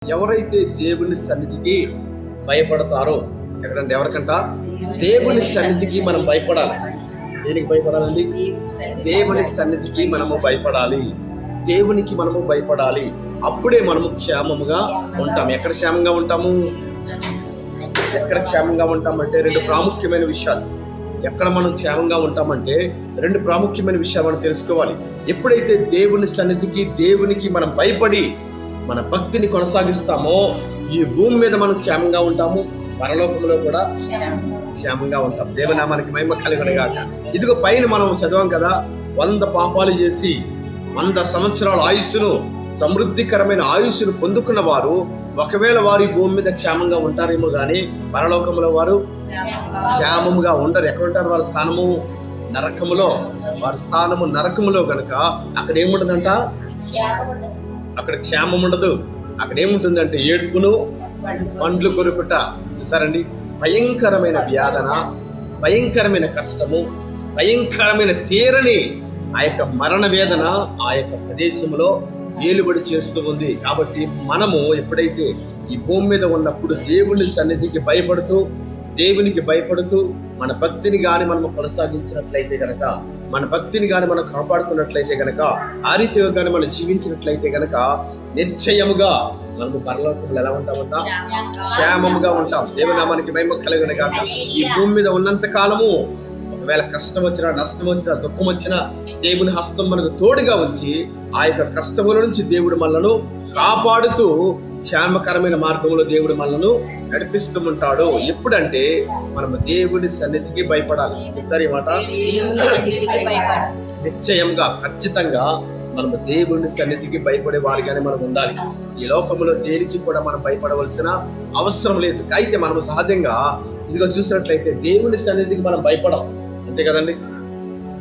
ఎవరైతే దేవుని సన్నిధికి భయపడతారో, ఎక్కడంటే ఎవరికంట దేవుని సన్నిధికి మనం భయపడాలి. దేనికి భయపడాలండి? దేవుని సన్నిధికి మనము భయపడాలి. దేవునికి మనము భయపడాలి. అప్పుడే మనము క్షేమముగా ఉంటాం. ఎక్కడ క్షేమంగా ఉంటాము? ఎక్కడ క్షేమంగా ఉంటామంటే రెండు ప్రాముఖ్యమైన విషయాలు. ఎక్కడ మనం క్షేమంగా ఉంటామంటే రెండు ప్రాముఖ్యమైన విషయాలు మనం తెలుసుకోవాలి. ఎప్పుడైతే దేవుని సన్నిధికి దేవునికి మనం భయపడి మన భక్తిని కొనసాగిస్తామో ఈ భూమి మీద మనం క్షేమంగా ఉంటాము, పరలోకంలో కూడా క్షేమంగా ఉంటాం. దేవునామానికి మహిమ కలుగును గాక. ఇదిగో పైన మనం చదివాం కదా, 100 పాపాలు చేసి 100 సంవత్సరాల ఆయుస్సును, సమృద్ధికరమైన ఆయుస్సును పొందుకున్న వారు ఒకవేళ వారు ఈ భూమి మీద క్షేమంగా ఉంటారేమో కానీ పరలోకంలో వారు క్షేమముగా ఉండరు. ఎక్కడ ఉంటారు? వారి స్థానము నరకములో. వారి స్థానము నరకములో కనుక అక్కడ ఏముండదంట? అక్కడ క్షేమం ఉండదు. అక్కడ ఏముంటుందంటే ఏడ్పును పండ్లు కొరుకుట. చూసారండి, భయంకరమైన వ్యాధన, భయంకరమైన కష్టము, భయంకరమైన తీరని ఆ యొక్క మరణ వేదన ఆ యొక్క ప్రదేశంలో ఏలుబడి చేస్తూ ఉంది. కాబట్టి మనము ఎప్పుడైతే ఈ భూమి మీద ఉన్నప్పుడు దేవుని సన్నిధికి భయపడుతూ, దేవునికి భయపడుతూ మన భక్తిని గాని మనం కొనసాగించినట్లయితే గనక, మన భక్తిని గాని మనం కాపాడుకున్నట్లయితే గనక, ఆ రీతిగా గాని మనం జీవించినట్లయితే గనక నిశ్చయముగా మనము పరలోకంలో ఎలా ఉంటామంట? క్షేమముగా ఉంటాం. దేవునామానికి మహిమ కలుగును గాక. ఈ భూమి మీద ఉన్నంత కాలము ఒకవేళ కష్టం వచ్చినా, నష్టం వచ్చినా, దుఃఖం వచ్చినా దేవుని హస్తం మనకు తోడుగా ఉంచి ఆ యొక్క కష్టముల నుంచి దేవుడు మనలను కాపాడుతూ క్షేమకరమైన మార్గంలో దేవుడు మనలను నడిపిస్తూ ఉంటాడు. ఎప్పుడంటే మనము దేవుని సన్నిధికి భయపడాలి. చెప్తారు ఈ మాట. నిశ్చయంగా, ఖచ్చితంగా మనము దేవుని సన్నిధికి భయపడే వారిగానే మనం ఉండాలి. ఈ లోకంలో దేనికి కూడా మనం భయపడవలసిన అవసరం లేదు. అయితే మనము సహజంగా ఇదిగో చూసినట్లయితే దేవుని సన్నిధికి మనం భయపడం, అంతే కదండి.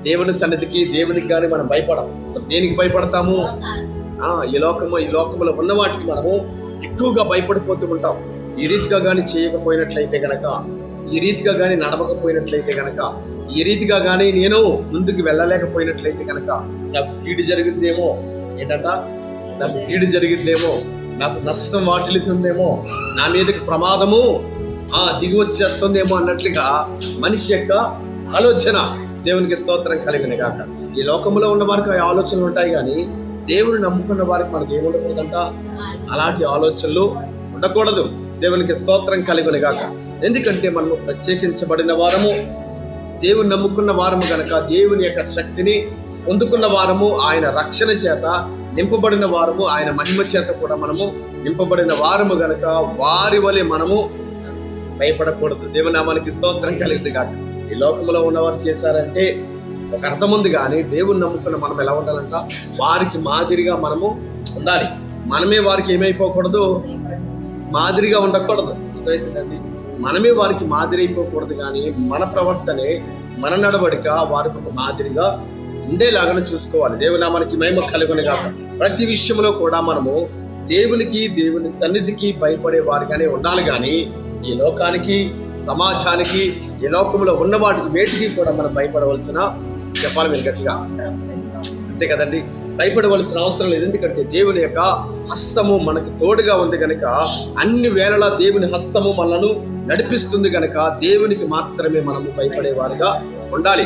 దేవుని సన్నిధికి, దేవునికి కానీ మనం భయపడం. దేనికి భయపడతాము? ఈ లోకంలో ఉన్న వాటికి మనము ఎక్కువగా భయపడిపోతూ ఉంటాం. ఈ రీతిగా కానీ చేయకపోయినట్లయితే గనక, ఈ రీతిగా కానీ నడవకపోయినట్లయితే గనక, ఈ రీతిగా కానీ నేను ముందుకు వెళ్ళలేకపోయినట్లయితే గనక నాకు కీడు జరిగిందేమో, ఏంటంట, నాకు కీడు జరిగిందేమో, నాకు నష్టం వాటిల్లుతుందేమో, నా మీదకి ప్రమాదము దిగి వచ్చేస్తుందేమో అన్నట్లుగా మనిషి యొక్క ఆలోచన. దేవునికి స్తోత్రం కలిగిన గాక. ఈ లోకంలో ఉన్న వారికి ఆ ఆలోచనలు ఉంటాయి, కానీ దేవుని నమ్ముకున్న వారికి మనకి ఏముండకూడదంట? అలాంటి ఆలోచనలు ఉండకూడదు. దేవునికి స్తోత్రం కలిగిన గాక. ఎందుకంటే మనము ప్రత్యేకించబడిన వారము, దేవుని నమ్ముకున్న వారము గనక, దేవుని యొక్క శక్తిని పొందుకున్న వారము, ఆయన రక్షణ చేత నింపబడిన వారము, ఆయన మహిమ చేత కూడా మనము నింపబడిన వారము గనక వారి వలె మనము భయపడకూడదు. దేవుని నామానికి స్తోత్రం కలిగింది కాక. ఈ లోకంలో ఉన్నవారు చేశారంటే ఒక అర్థం ఉంది, కానీ దేవుని నమ్ముకున్న మనం ఎలా ఉండాలంట? వారికి మాదిరిగా మనము ఉండాలి. మనమే వారికి ఏమైపోకూడదు? మాదిరిగా ఉండకూడదు. అర్థమవుతుందండి? మనమే వారికి మాదిరి అయిపోకూడదు, కానీ మన ప్రవర్తనే, మన నడవడిక వారికి ఒక మాదిరిగా ఉండేలాగానే చూసుకోవాలి. దేవుని నామానికి మహిమ కలుగును గాక. ప్రతి విషయంలో కూడా మనము దేవునికి, దేవుని సన్నిధికి భయపడే వారిగానే ఉండాలి, కానీ ఈ లోకానికి, సమాజానికి, ఈ లోకంలో ఉన్న వాటికి వేటికి కూడా మనం భయపడవలసిన, చెప్పాలి మీరు గట్టిగా, అంతే కదండి, భయపడవలసిన అవసరం లేదు. ఎందుకంటే దేవుని యొక్క హస్తము మనకు తోడుగా ఉంది కనుక, అన్ని వేళలా దేవుని హస్తము మనలను నడిపిస్తుంది కనుక దేవునికి మాత్రమే మనము భయపడే వారిగా ఉండాలి.